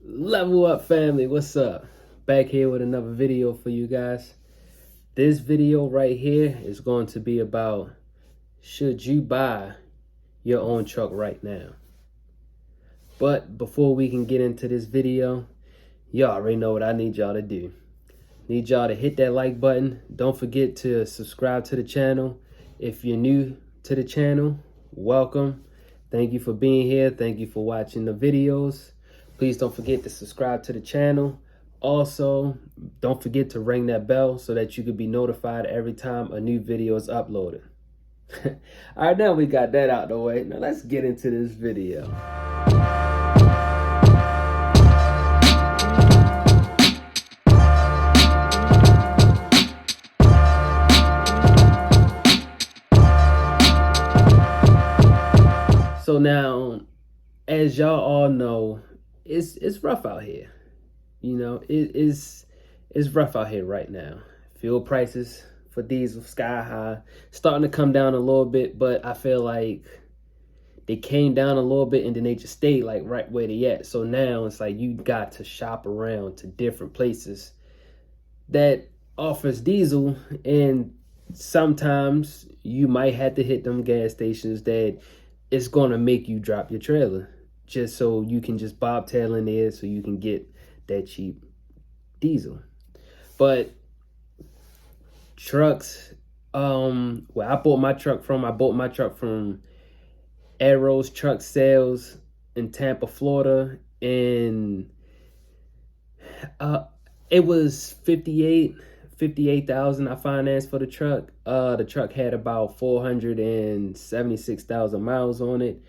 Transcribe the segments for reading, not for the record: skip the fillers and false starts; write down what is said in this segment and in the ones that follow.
Level up, family. What's up? Back here with another video for you guys. This video right here is going to be about, should you buy your own truck right now? But before we can get into this video, y'all already know what I need y'all to do. Need y'all to hit that like button. Don't forget to subscribe to the channel. If you're new to the channel, welcome. Thank you for being here. Thank you for watching the videos. Please don't forget to subscribe to the channel. Also, don't forget to ring that bell so that you can be notified every time a new video is uploaded. All right, now we got that out the way. Now let's get into this video. So now, as y'all all know, it's rough out here. You know, it's rough out here right now. Fuel prices for diesel sky high, starting to come down a little bit, but I feel like they came down a little bit and then they just stayed like right where they at. So now it's like you got to shop around to different places that offers diesel, and sometimes you might have to hit them gas stations that it's gonna make you drop your trailer just so you can just bobtail in there so you can get that cheap diesel. But trucks, where I bought my truck from Arrow's Truck Sales in Tampa, Florida, and it was $58,000 I financed for the truck. The truck had about 476,000 miles on it.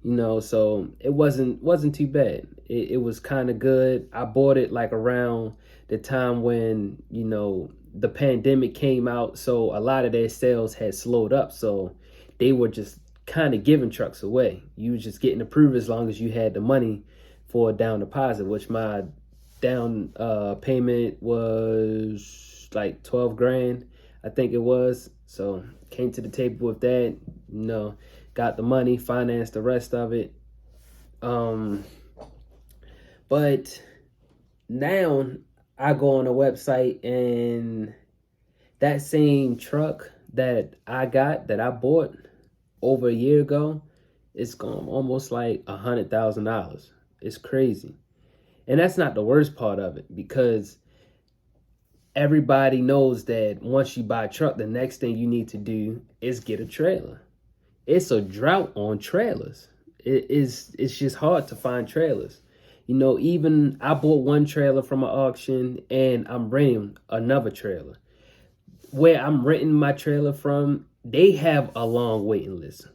You know, so it wasn't too bad. It was kind of good. I bought it like around the time when, you know, the pandemic came out, so a lot of their sales had slowed up, so they were just kind of giving trucks away. You were just getting approved as long as you had the money for a down deposit, which my down payment was like 12 grand, I think it was. So came to the table with that, you know, got the money, financed the rest of it. But now I go on a website and that same truck that I bought over a year ago, it's gone almost like $100,000. It's crazy. And that's not the worst part of it, because everybody knows that once you buy a truck, the next thing you need to do is get a trailer. It's a drought on trailers. It's just hard to find trailers. You know, even I bought one trailer from an auction and I'm renting another trailer. Where I'm renting my trailer from, they have a long waiting list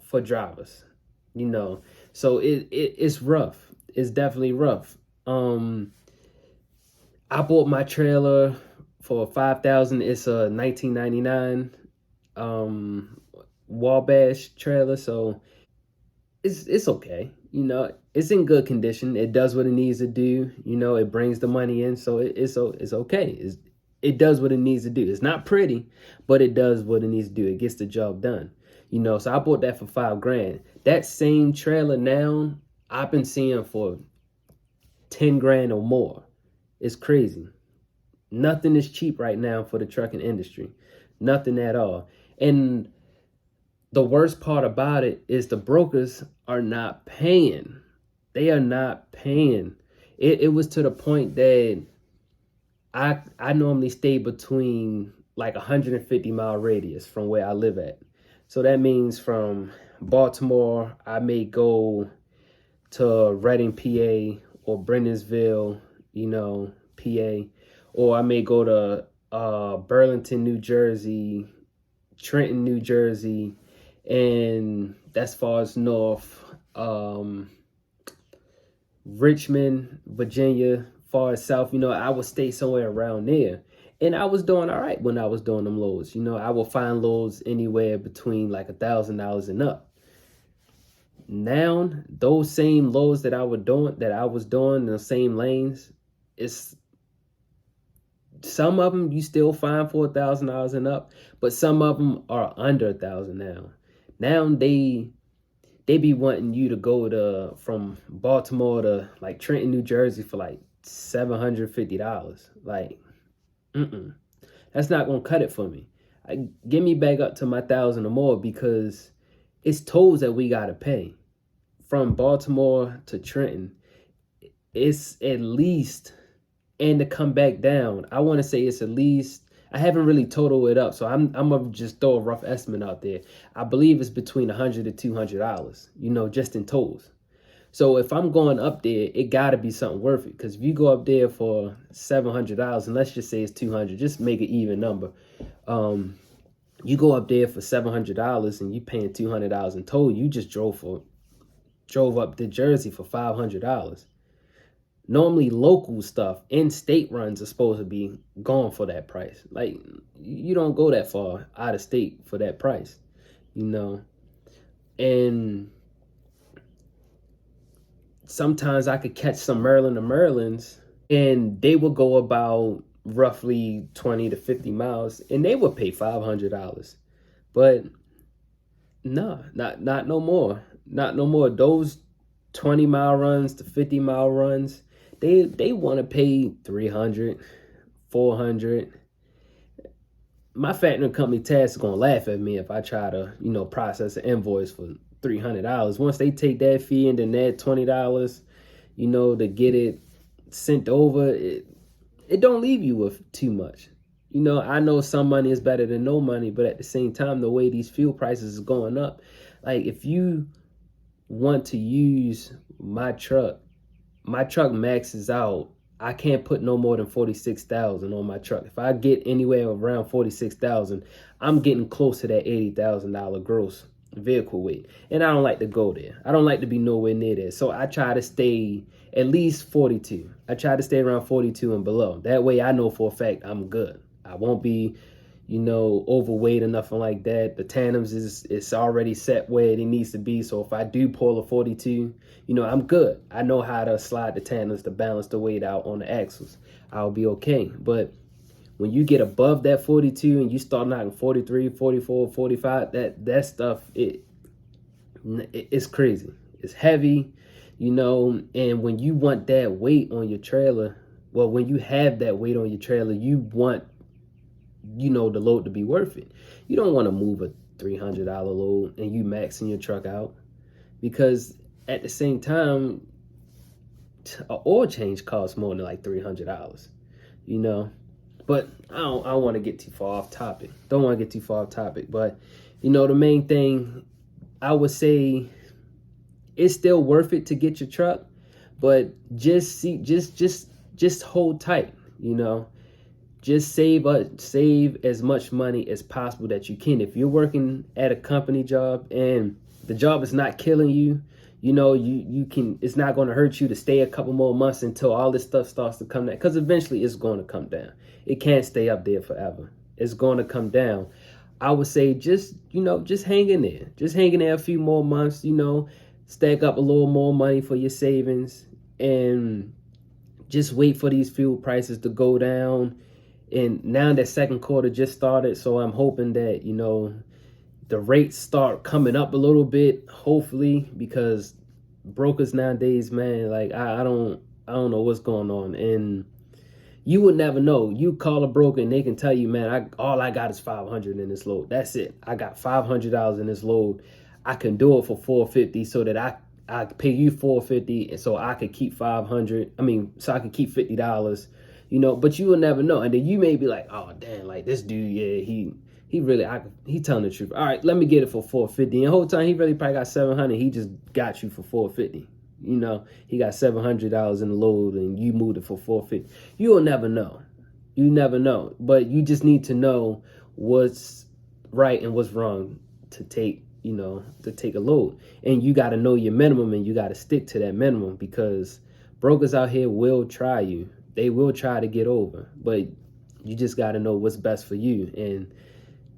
for drivers, you know. So it's rough. It's definitely rough. I bought my trailer for $5,000. It's a 1999 Wabash trailer, so it's okay. You know, it's in good condition. It does what it needs to do. You know, it brings the money in, so it's okay. It does what it needs to do. It's not pretty, but it does what it needs to do. It gets the job done. You know, so I bought that for $5 grand. That same trailer now I've been seeing for 10 grand or more. It's crazy. Nothing is cheap right now for the trucking industry. Nothing at all. And the worst part about it is the brokers are not paying. They are not paying. It was to the point that I normally stay between like 150-mile radius from where I live at. So that means from Baltimore, I may go to Reading, PA, or Brendansville, you know, PA, or I may go to Burlington, New Jersey, Trenton, New Jersey, and that's far as north. Richmond, Virginia, far as south. You know, I would stay somewhere around there, and I was doing all right when I was doing them loads. You know, I would find loads anywhere between like $1,000 and up. Now those same loads that I was doing in the same lanes, it's some of them you still find for $1,000 and up, but some of them are under $1,000 now. Now they they be wanting you to go to from Baltimore to like Trenton, New Jersey for like $750. Like, that's not gonna cut it for me. Get me back up to my 1,000 or more, because it's tolls that we gotta pay from Baltimore to Trenton. It's at least, and to come back down, I want to say it's at least. I haven't really totaled it up, so I'm gonna just throw a rough estimate out there. I believe it's between $100 to $200, just in tolls. So if I'm going up there, it got to be something worth it. Because if you go up there for $700, and let's just say it's 200, just make an even number. You go up there for $700 and you paying $200 in toll. You just drove up to Jersey for $500. Normally, local stuff and state runs are supposed to be going for that price. Like, you don't go that far out of state for that price, And sometimes I could catch some Maryland to Marylands, and they would go about roughly 20 to 50 miles, and they would pay $500. But no, not no more. Not no more. Those 20-mile runs to 50-mile runs, they want to pay $300, $400. My factoring company TAFS is gonna laugh at me if I try to, process an invoice for $300. Once they take that fee and then add $20, to get it sent over, it don't leave you with too much. I know some money is better than no money, but at the same time, the way these fuel prices is going up, like, if you want to use my truck maxes out. I can't put no more than 46,000 on my truck. If I get anywhere around 46,000, I'm getting close to that $80,000 gross vehicle weight. And I don't like to go there. I don't like to be nowhere near there. So I try to stay at least 42. I try to stay around 42 and below. That way I know for a fact I'm good. I won't be, overweight or nothing like that. The tandems it's already set where it needs to be. So if I do pull a 42, I'm good. I know how to slide the tandems to balance the weight out on the axles. I'll be okay. But when you get above that 42 and you start knocking 43, 44, 45, that stuff, it's crazy. It's heavy, and when you want that weight on your trailer, well, when you have that weight on your trailer, you want, the load to be worth it. You don't want to move a $300 load and you maxing your truck out, because at the same time, an oil change costs more than like $300, But I don't want to get too far off topic. Don't want to get too far off topic. But, the main thing, I would say, it's still worth it to get your truck, but just hold tight, Just save as much money as possible that you can. If you're working at a company job and the job is not killing you, you can. It's not going to hurt you to stay a couple more months until all this stuff starts to come down. Because eventually it's going to come down. It can't stay up there forever. It's going to come down. I would say just hang in there. Just hang in there a few more months. Stack up a little more money for your savings, and just wait for these fuel prices to go down. And now that second quarter just started, so I'm hoping that, the rates start coming up a little bit, hopefully, because brokers nowadays, man, like, I don't know what's going on. And you would never know. You call a broker and they can tell you, man, all I got is $500 in this load. That's it. I got $500 in this load. I can do it for $450 so that I pay you $450, and so I could keep $500. So I could keep $50. But you will never know. And then you may be like, oh, damn, like, this dude, yeah, he telling the truth. All right, let me get it for $450. And the whole time he really probably got $700. He just got you for $450. He got $700 in the load and you moved it for $450. You will never know. You never know. But you just need to know what's right and what's wrong to take a load. And you got to know your minimum, and you got to stick to that minimum, because brokers out here will try you. They will try to get over, but you just got to know what's best for you. And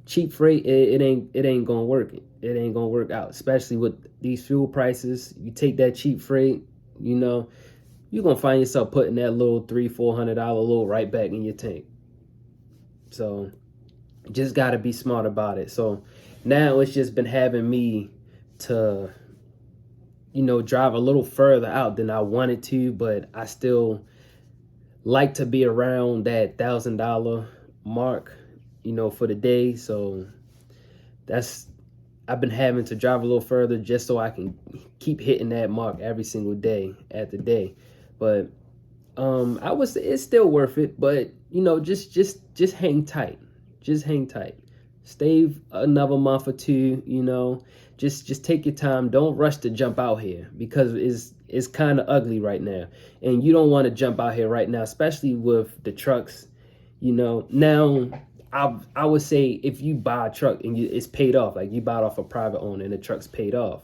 cheap freight, it ain't gonna work. It ain't gonna work out, especially with these fuel prices. You take that cheap freight, you're gonna find yourself putting that little $300-$400 load right back in your tank. So just got to be smart about it. So now it's just been having me to drive a little further out than I wanted to, but I still like to be around that $1,000 mark, for the day. So that's I've been having to drive a little further just so I can keep hitting that mark every single day at the day. But I would say it's still worth it, but just hang tight. Just hang tight. Stay another month or two, just take your time. Don't rush to jump out here because it's kind of ugly right now. And you don't want to jump out here right now, especially with the trucks, Now I would say if you buy a truck and it's paid off, like you bought it off a private owner and the truck's paid off,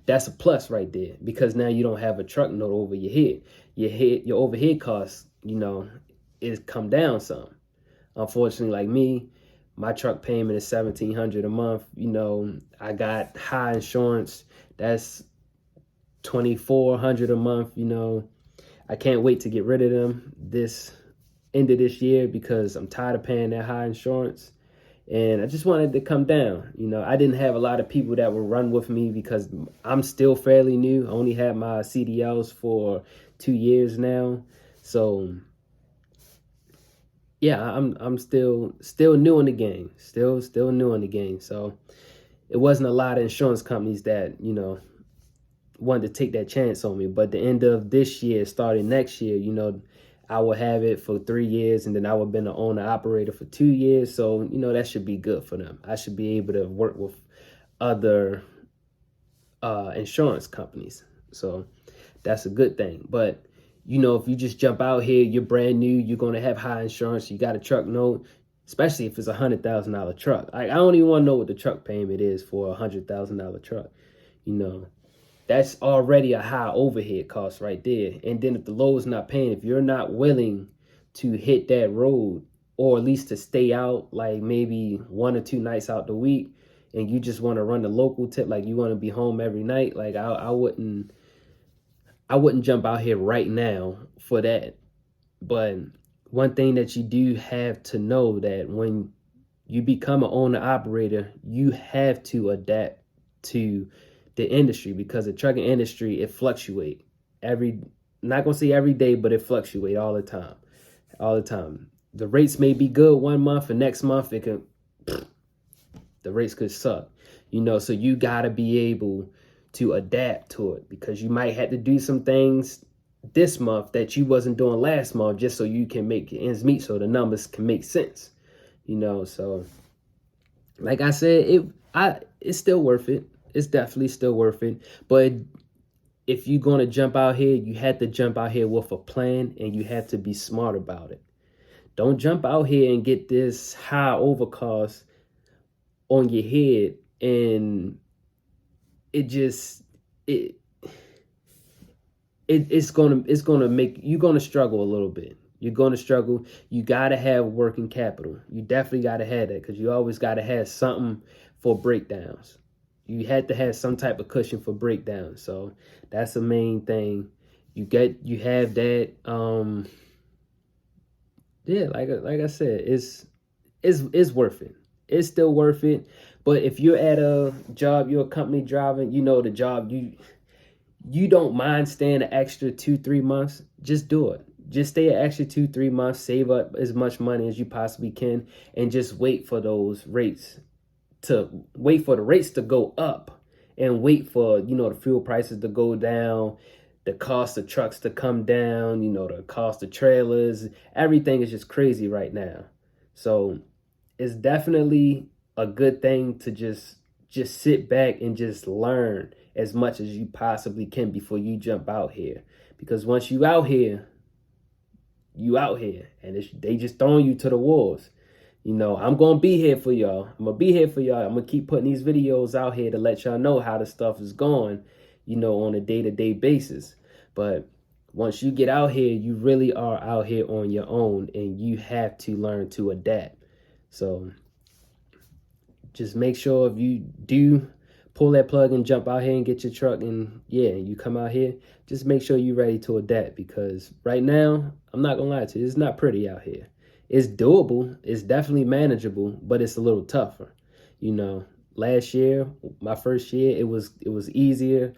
that's a plus right there, because now you don't have a truck note over your head. Your overhead costs, is come down some. Unfortunately, like me, my truck payment is $1,700 a month. I got high insurance. That's $2,400 a month. I can't wait to get rid of them this end of this year because I'm tired of paying that high insurance. And I just wanted to come down. I didn't have a lot of people that would run with me because I'm still fairly new. I only had my CDLs for 2 years now. So yeah, I'm still new in the game. Still new in the game. So it wasn't a lot of insurance companies that, wanted to take that chance on me. But the end of this year, starting next year, I will have it for 3 years, and then I will have been an owner operator for 2 years. So, that should be good for them. I should be able to work with other insurance companies. So that's a good thing. But, if you just jump out here, you're brand new, you're going to have high insurance, you got a truck note, especially if it's a $100,000 truck. I don't even want to know what the truck payment is for a $100,000 truck. That's already a high overhead cost right there. And then if the load's not paying, if you're not willing to hit that road, or at least to stay out like maybe 1 or 2 nights out the week, and you just want to run the local tip, like you want to be home every night, like I wouldn't jump out here right now for that. But one thing that you do have to know, that when you become an owner operator, you have to adapt to the industry, because the trucking industry, it fluctuate not gonna say every day, but it fluctuate all the time. The rates may be good one month, and next month the rates could suck, so you gotta be able to adapt to it, because you might have to do some things this month that you wasn't doing last month, just so you can make ends meet, so the numbers can make sense, so like I said, it's still worth it. It's definitely still worth it. But if you're going to jump out here, you have to jump out here with a plan, and you have to be smart about it. Don't jump out here and get this high overcost on your head, and it's gonna make you're gonna struggle a little bit. You're gonna struggle. You gotta have working capital. You definitely gotta have that, because you always gotta have something for breakdowns. You had to have some type of cushion for breakdowns. So that's the main thing. You have that. Yeah, like I said, it's worth it. It's still worth it. But if you're at a job, you're a company driving, the job, you don't mind staying an extra 2-3 months, just do it. Just stay an extra 2-3 months, save up as much money as you possibly can, and just wait for the rates to go up, and wait for, the fuel prices to go down, the cost of trucks to come down, the cost of trailers. Everything is just crazy right now. So it's definitely a good thing to just sit back and just learn as much as you possibly can before you jump out here. Because once you out here, and they just throwing you to the wolves. I'm going to be here for y'all. I'm going to keep putting these videos out here to let y'all know how the stuff is going, on a day-to-day basis. But once you get out here, you really are out here on your own, and you have to learn to adapt. So just make sure if you do pull that plug and jump out here and get your truck, and you come out here, just make sure you're ready to adapt, because right now, I'm not going to lie to you, it's not pretty out here. It's doable. It's definitely manageable, but it's a little tougher. Last year, my first year, it was easier.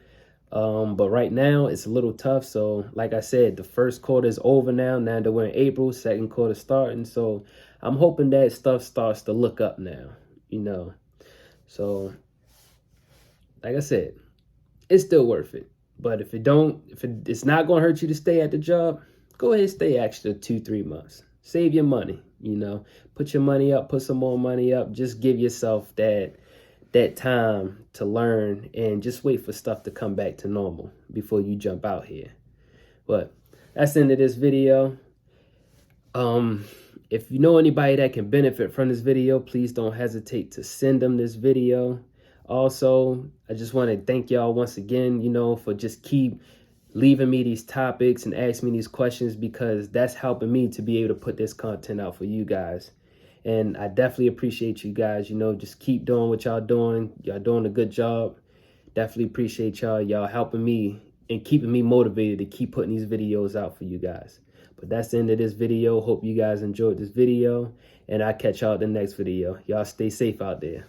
But right now it's a little tough. So like I said, the first quarter is over now. Now that we're in April, second quarter starting. So I'm hoping that stuff starts to look up now, you know. So like I said, it's still worth it. But if it's not gonna hurt you to stay at the job, go ahead and stay extra 2-3 months. Save your money, you know. Put your money up, put some more money up. Just give yourself that time to learn and just wait for stuff to come back to normal before you jump out here. But that's the end of this video. If you know anybody that can benefit from this video, please don't hesitate to send them this video. Also, I just want to thank y'all once again, you know, for just keep leaving me these topics and asking me these questions, because that's helping me to be able to put this content out for you guys. And I definitely appreciate you guys, you know, just keep doing what y'all doing. Y'all doing a good job. Definitely appreciate y'all. Y'all helping me and keeping me motivated to keep putting these videos out for you guys. But that's the end of this video. Hope you guys enjoyed this video, and I'll catch y'all at the next video. Y'all stay safe out there.